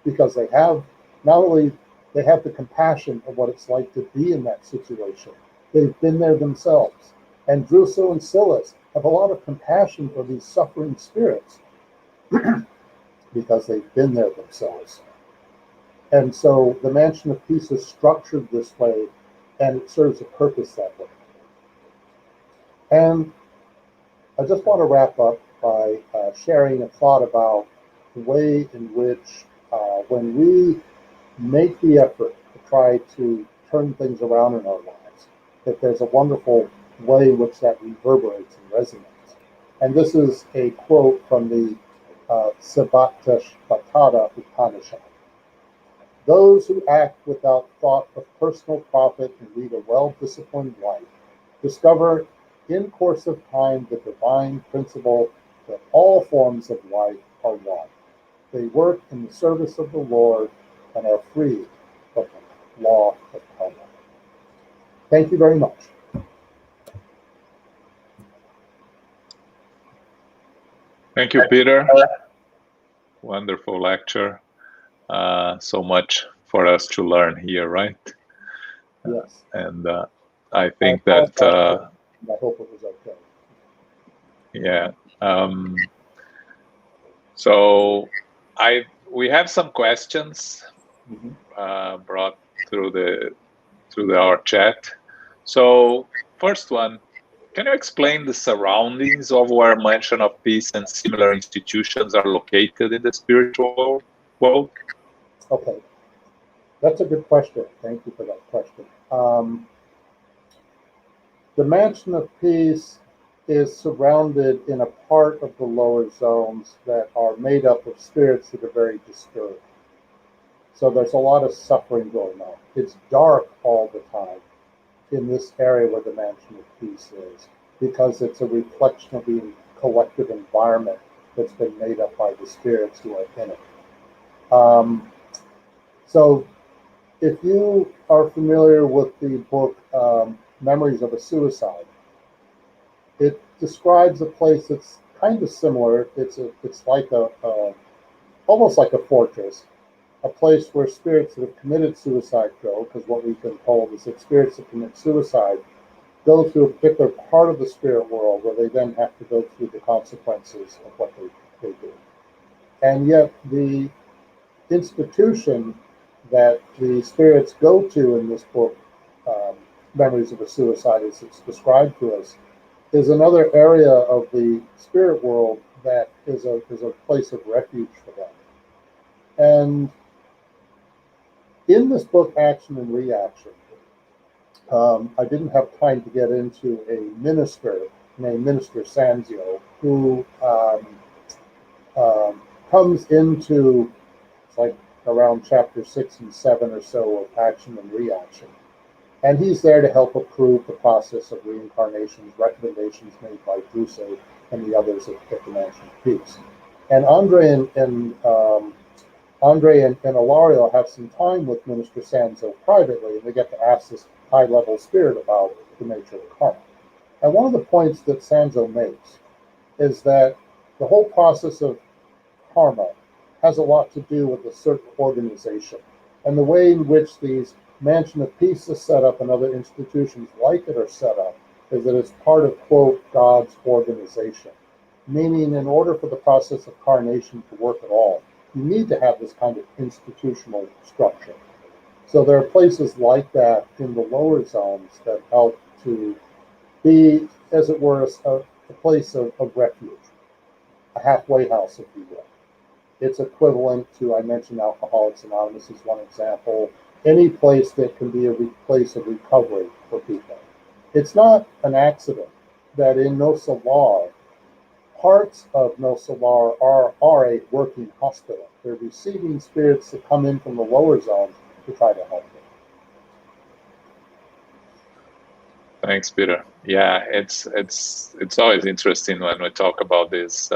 because they have not only they have the compassion of what it's like to be in that situation, they've been there themselves. And Druso and Silas have a lot of compassion for these suffering spirits because they've been there themselves. And so the Mansion of Peace is structured this way, and it serves a purpose that way. And I just want to wrap up by sharing a thought about the way in which when we make the effort to try to turn things around in our lives, that there's a wonderful way in which that reverberates and resonates. And this is a quote from the Sabbata Upanishad. Those who act without thought of personal profit and lead a well-disciplined life discover in course of time the divine principle that all forms of life are one. They work in the service of the Lord and are free from the law of karma. Thank you very much. Thank you, Peter. Wonderful lecture. So much for us to learn here, right? Yes. And I think that I hope it was okay. Yeah. So we have some questions brought through our chat. So first one, can you explain the surroundings of where Mansion of Peace and similar institutions are located in the spiritual world? Okay, that's a good question. Thank you for that question. The Mansion of Peace is surrounded in a part of the lower zones that are made up of spirits that are very disturbed. So there's a lot of suffering going on. It's dark all the time in this area where the Mansion of Peace is, because it's a reflection of the collective environment that's been made up by the spirits who are in it. So if you are familiar with the book Memories of a Suicide, it describes a place that's kind of similar. It's like almost like a fortress, a place where spirits that have committed suicide go, because what we've been told is that spirits that commit suicide go through a particular part of the spirit world where they then have to go through the consequences of what they do. And yet the institution that the spirits go to in this book, Memories of a Suicide, as it's described to us, is another area of the spirit world that is a place of refuge for them. And in this book, Action and Reaction, I didn't have time to get into a minister named Minister Sanzio, who comes into, it's like around chapter 6 and 7 or so of Action and Reaction. And he's there to help approve the process of reincarnations, recommendations made by Druso and the others at the Mansion of Peace. And Andre and Ilario have some time with Minister Sanzo privately, and they get to ask this high-level spirit about the nature of karma. And one of the points that Sanzo makes is that the whole process of karma has a lot to do with a certain organization. And the way in which these Mansion of Peace is set up and other institutions like it are set up is that it's part of, quote, God's organization. Meaning, in order for the process of carnation to work at all, you need to have this kind of institutional structure. So there are places like that in the lower zones that help to be as it were, a place of refuge, a halfway house, if you will. It's equivalent to, I mentioned Alcoholics Anonymous is one example, any place that can be a place of recovery for people. It's not an accident that in No Solar, parts of No Solar are a working hospital. They're receiving spirits that come in from the lower zones to try to help them. Thanks, Peter. Yeah, it's always interesting when we talk about these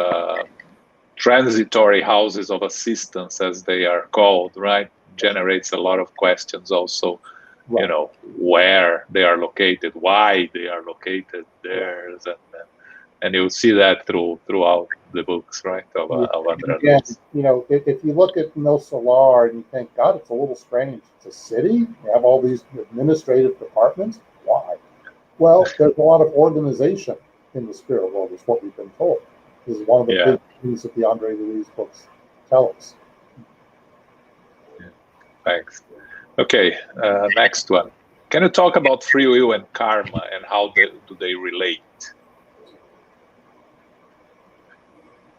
transitory houses of assistance, as they are called, right? Generates a lot of questions also, right. You know, where they are located, why they are located there, right. And you'll see that throughout the books, right? Of André Luiz. You know, if you look at No Solar and you think, God, it's a little strange. It's a city. You have all these administrative departments. Why? Well, there's a lot of organization in the spirit world, is what we've been told. This is one of the big things that the André Luiz books tell us. Yeah. Thanks. Okay, next one. Can you talk about free will and karma and how do they relate?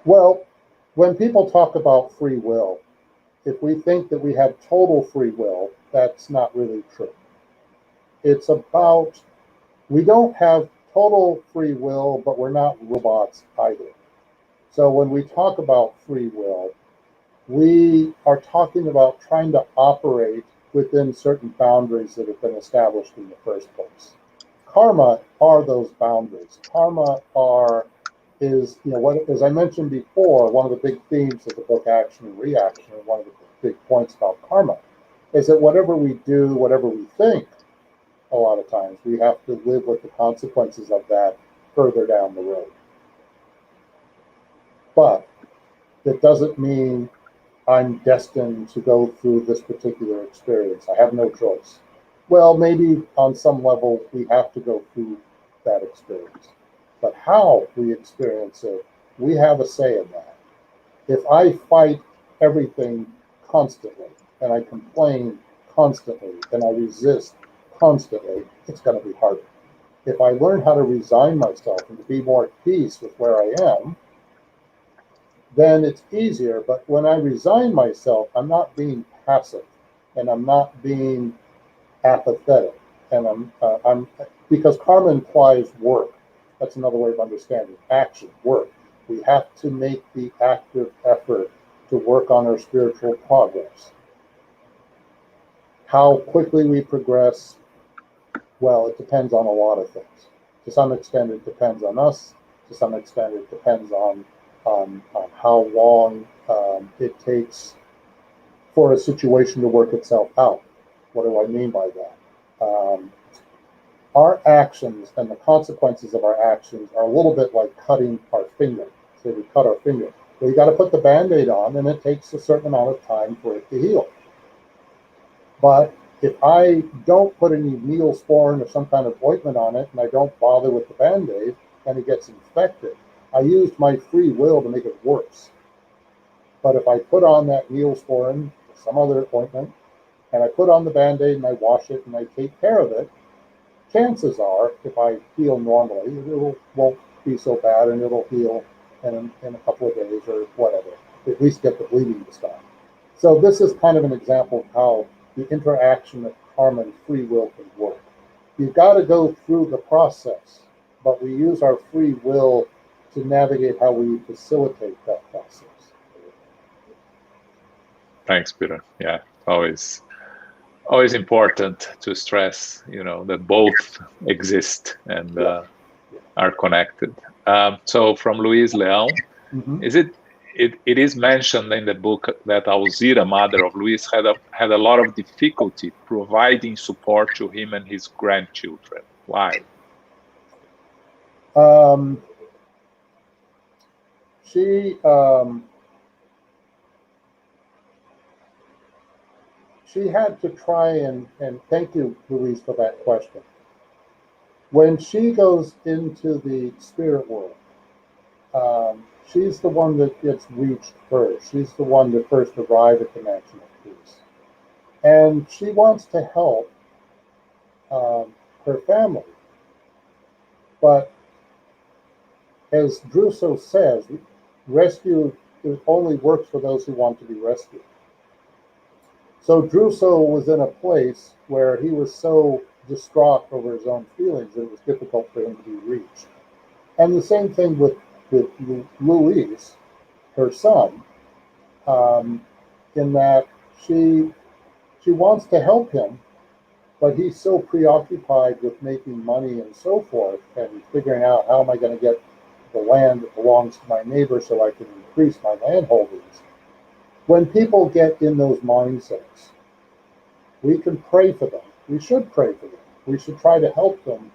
Well, when people talk about free will, if we think that we have total free will, that's not really true. It's about, we don't have total free will, but we're not robots either. So when we talk about free will, we are talking about trying to operate within certain boundaries that have been established in the first place. Karma are those boundaries. Karma is, you know, what, as I mentioned before, one of the big themes of the book Action and Reaction, and one of the big points about karma, is that whatever we do, whatever we think, a lot of times we have to live with the consequences of that further down the road. But that doesn't mean I'm destined to go through this particular experience. I have no choice. Well, maybe on some level we have to go through that experience. But how we experience it, we have a say in that. If I fight everything constantly, and I complain constantly, and I resist constantly, it's going to be harder. If I learn how to resign myself and to be more at peace with where I am, then it's easier. But when I resign myself, I'm not being passive, and I'm not being apathetic, and I'm because karma implies work. That's another way of understanding action, work. We have to make the active effort to work on our spiritual progress. How quickly we progress, well, it depends on a lot of things. To some extent, it depends on us. To some extent, it depends on how long it takes for a situation to work itself out. What do I mean by that? Our actions and the consequences of our actions are a little bit like cutting our finger. So we cut our finger. Well, you got to put the Band-Aid on, and it takes a certain amount of time for it to heal. But if I don't put any Neosporin or some kind of ointment on it, and I don't bother with the Band-Aid, and it gets infected, I used my free will to make it worse. But if I put on that Neosporin or some other ointment, and I put on the Band-Aid and I wash it and I take care of it, chances are, if I heal normally, it won't be so bad and it'll heal in a couple of days or whatever. At least get the bleeding to stop. So this is kind of an example of how the interaction of karma and free will can work. You've got to go through the process, but we use our free will to navigate how we facilitate that process. Thanks, Peter. Yeah, always important to stress, you know, that both exist and are connected. So from Luiz Leão, it is mentioned in the book that Alzira, mother of Luiz, had a lot of difficulty providing support to him and his grandchildren. Why? She had to try and thank you, Luiz, for that question. When she goes into the spirit world, she's the one that gets reached first. She's the one that first arrived at the mansion of peace. And she wants to help her family. But as Druso says, rescue only works for those who want to be rescued. So Druso was in a place where he was so distraught over his own feelings that it was difficult for him to be reached. And the same thing with Luiz, her son, in that she wants to help him, but he's so preoccupied with making money and so forth, and figuring out how am I going to get the land that belongs to my neighbor so I can increase my land holdings. When people get in those mindsets, we can pray for them. We should pray for them. We should try to help them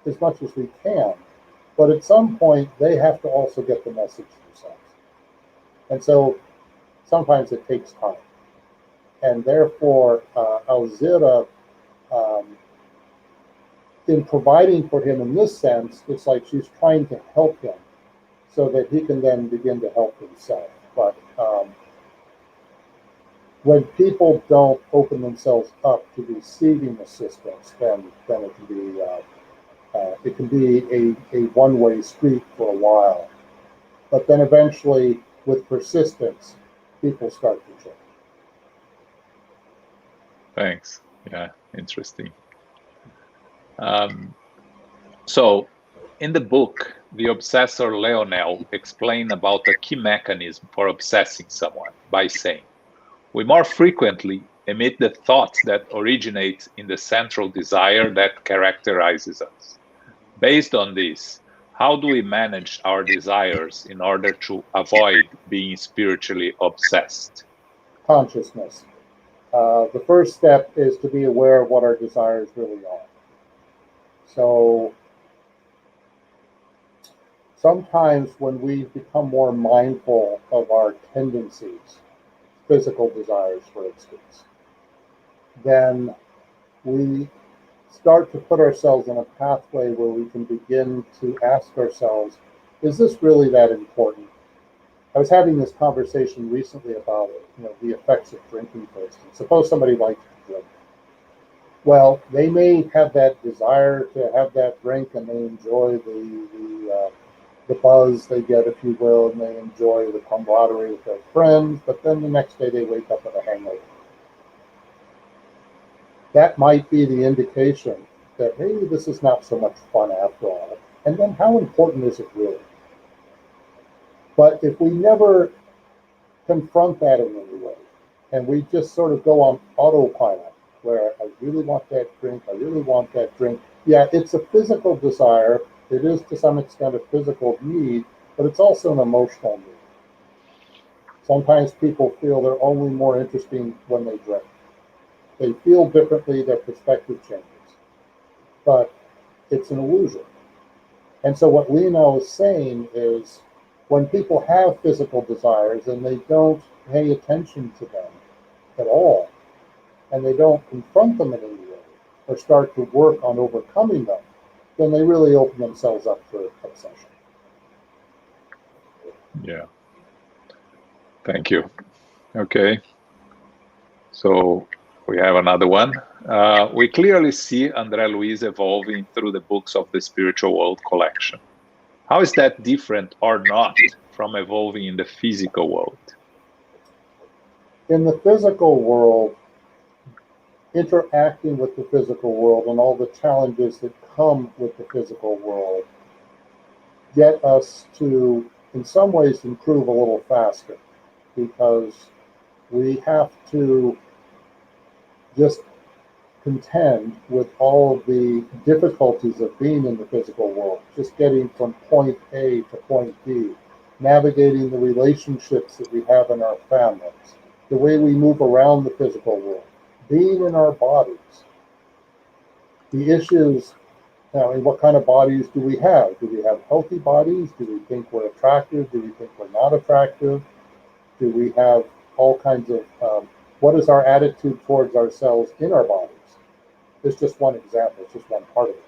as much as we can. But at some point, they have to also get the message themselves. And so sometimes it takes time. And therefore, Alzira, in providing for him in this sense, it's like she's trying to help him so that he can then begin to help himself. But when people don't open themselves up to receiving assistance, then it can be a one-way street for a while. But then eventually, with persistence, people start to change. Thanks. Yeah, interesting. So, in the book, the obsessor Leonel explained about a key mechanism for obsessing someone by saying, we more frequently emit the thoughts that originate in the central desire that characterizes us. Based on this, how do we manage our desires in order to avoid being spiritually obsessed? Consciousness. The first step is to be aware of what our desires really are. So sometimes when we become more mindful of our tendencies, physical desires, for instance, then we start to put ourselves in a pathway where we can begin to ask ourselves, is this really that important? I was having this conversation recently about the effects of drinking, for instance. Suppose somebody likes to drink. Well, they may have that desire to have that drink, and they enjoy the buzz they get, if you will, and they enjoy the camaraderie with their friends, but then the next day they wake up with a hangover. That might be the indication that maybe this is not so much fun after all. And then how important is it really? But if we never confront that in any way, and we just sort of go on autopilot, where I really want that drink, I really want that drink. Yeah, it's a physical desire. It is to some extent a physical need, but it's also an emotional need. Sometimes people feel they're only more interesting when they drink. They feel differently, their perspective changes. But it's an illusion. And so what Lino is saying is, when people have physical desires and they don't pay attention to them at all, and they don't confront them in any way, or start to work on overcoming them, then they really open themselves up for obsession. Yeah. Thank you. Okay. So we have another one. We clearly see André Luiz evolving through the books of the Spiritual World collection. How is that different or not from evolving in the physical world? In the physical world, interacting with the physical world and all the challenges that come with the physical world get us to, in some ways, improve a little faster, because we have to just contend with all of the difficulties of being in the physical world, just getting from point A to point B, navigating the relationships that we have in our families, the way we move around the physical world, being in our bodies, the issues. Now, what kind of bodies do we have? Do we have healthy bodies? Do we think we're attractive? Do we think we're not attractive? Do we have all kinds of, what is our attitude towards ourselves in our bodies? It's just one example, it's just one part of it.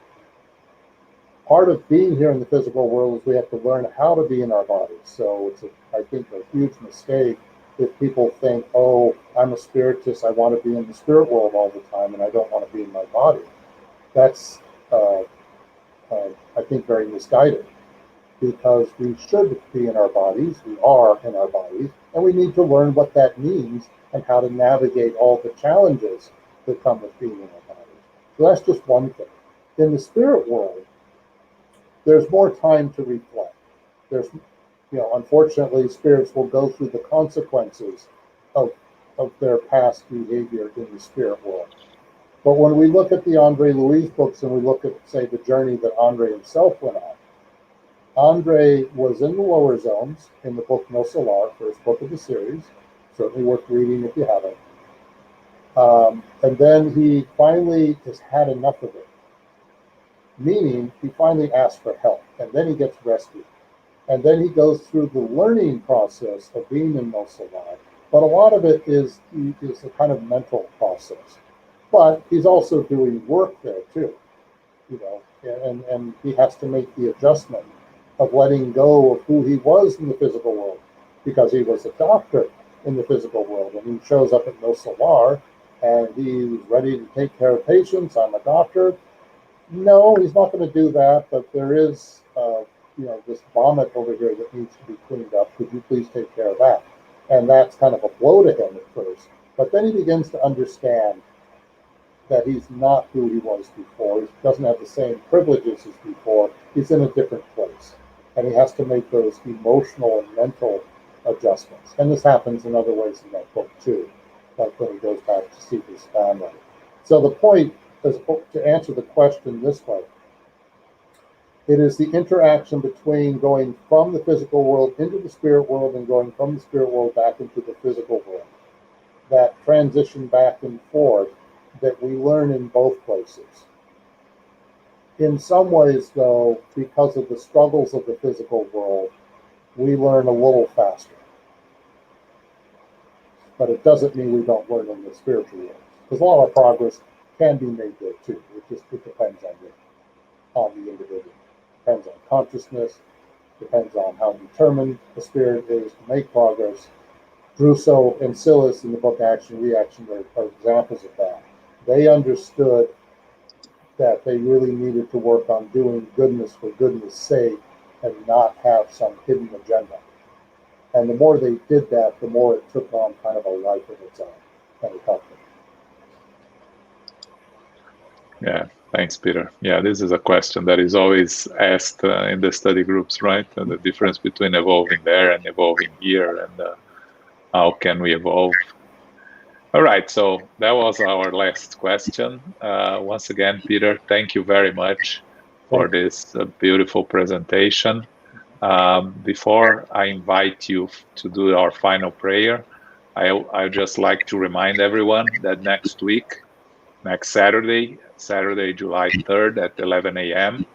Part of being here in the physical world is we have to learn how to be in our bodies. So it's, I think, a huge mistake if people think, oh, I'm a spiritist, I want to be in the spirit world all the time, and I don't want to be in my body. That's, I think, very misguided. because we should be in our bodies, we are in our bodies, and we need to learn what that means and how to navigate all the challenges that come with being in our bodies. So that's just one thing. In the spirit world, there's more time to reflect. There's, unfortunately, spirits will go through the consequences of their past behavior in the spirit world. But when we look at the Andre Luiz books and we look at, say, the journey that Andre himself went on, Andre was in the lower zones in the book No Solar, first book of the series, certainly worth reading if you haven't. And then he finally has had enough of it, meaning he finally asked for help, and then he gets rescued. And then he goes through the learning process of being in No Solar, but a lot of it is a kind of mental process. But he's also doing work there too, and he has to make the adjustment of letting go of who he was in the physical world, because he was a doctor in the physical world, and he shows up at No Solar, and he's ready to take care of patients. I'm a doctor. No, he's not going to do that, but there is, this vomit over here that needs to be cleaned up. Could you please take care of that? And that's kind of a blow to him at first. But then he begins to understand that he's not who he was before. He doesn't have the same privileges as before. He's in a different place. And he has to make those emotional and mental adjustments. And this happens in other ways in that book too, like when he goes back to see his family. So the point is, to answer the question this way, it is the interaction between going from the physical world into the spirit world and going from the spirit world back into the physical world. That transition back and forth that we learn in both places. In some ways, though, because of the struggles of the physical world, we learn a little faster. But it doesn't mean we don't learn in the spiritual world, because a lot of progress can be made there too. It depends on the individual. Depends on consciousness, depends on how determined the spirit is to make progress. Druso and Silas in the book Action Reaction are examples of that. They understood that they really needed to work on doing goodness for goodness' sake and not have some hidden agenda. And the more they did that, the more it took on kind of a life of its own, and it helped them. Yeah, thanks, Peter. Yeah, this is a question that is always asked in the study groups, right? The difference between evolving there and evolving here, and how can we evolve? All right, so that was our last question. Once again, Peter, thank you very much for this beautiful presentation. Before I invite you to do our final prayer, I just like to remind everyone that next week, next Saturday, July 3rd at 11 a.m.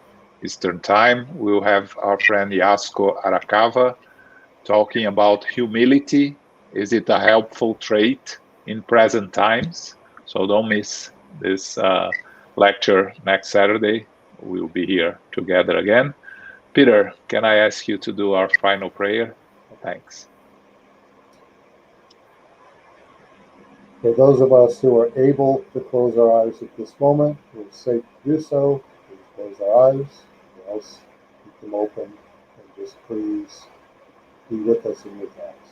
Eastern Time, we'll have our friend Yasko Arakawa talking about humility. Is it a helpful trait in present times? So don't miss this lecture next Saturday. We'll be here together again. Peter, can I ask you to do our final prayer? Thanks. For those of us who are able to close our eyes at this moment, we're safe to do so. Please close our eyes, or else keep them open, and just please be with us in your thoughts.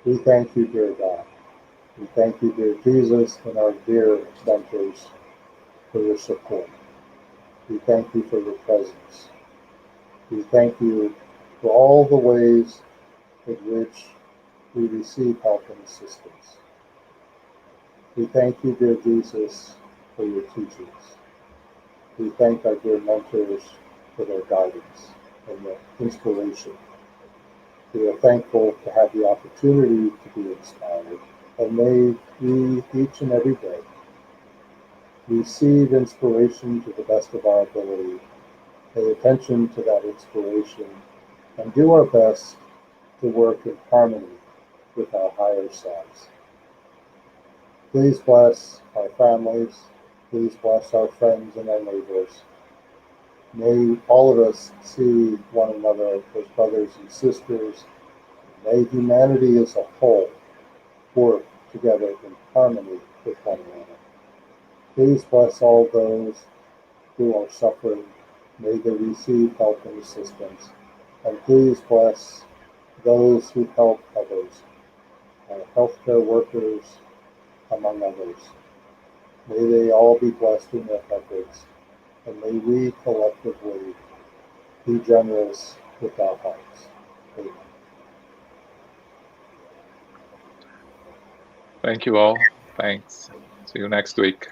We thank you, dear God. We thank you, dear Jesus, and our dear mentors for your support. We thank you for your presence. We thank you for all the ways in which we receive help and assistance. We thank you, dear Jesus, for your teachings. We thank our dear mentors for their guidance and their inspiration. We are thankful to have the opportunity to be inspired, and may we each and every day receive inspiration to the best of our ability, pay attention to that inspiration, and do our best to work in harmony with our higher selves. Please bless our families. Please bless our friends and our neighbors. May all of us see one another as brothers and sisters. May humanity as a whole work together in harmony with one another. Please bless all those who are suffering May they receive help and assistance. And please bless those who help others, healthcare workers, among others. May they all be blessed in their efforts, and may we collectively be generous with our hearts. Amen. Thank you all. Thanks. See you next week.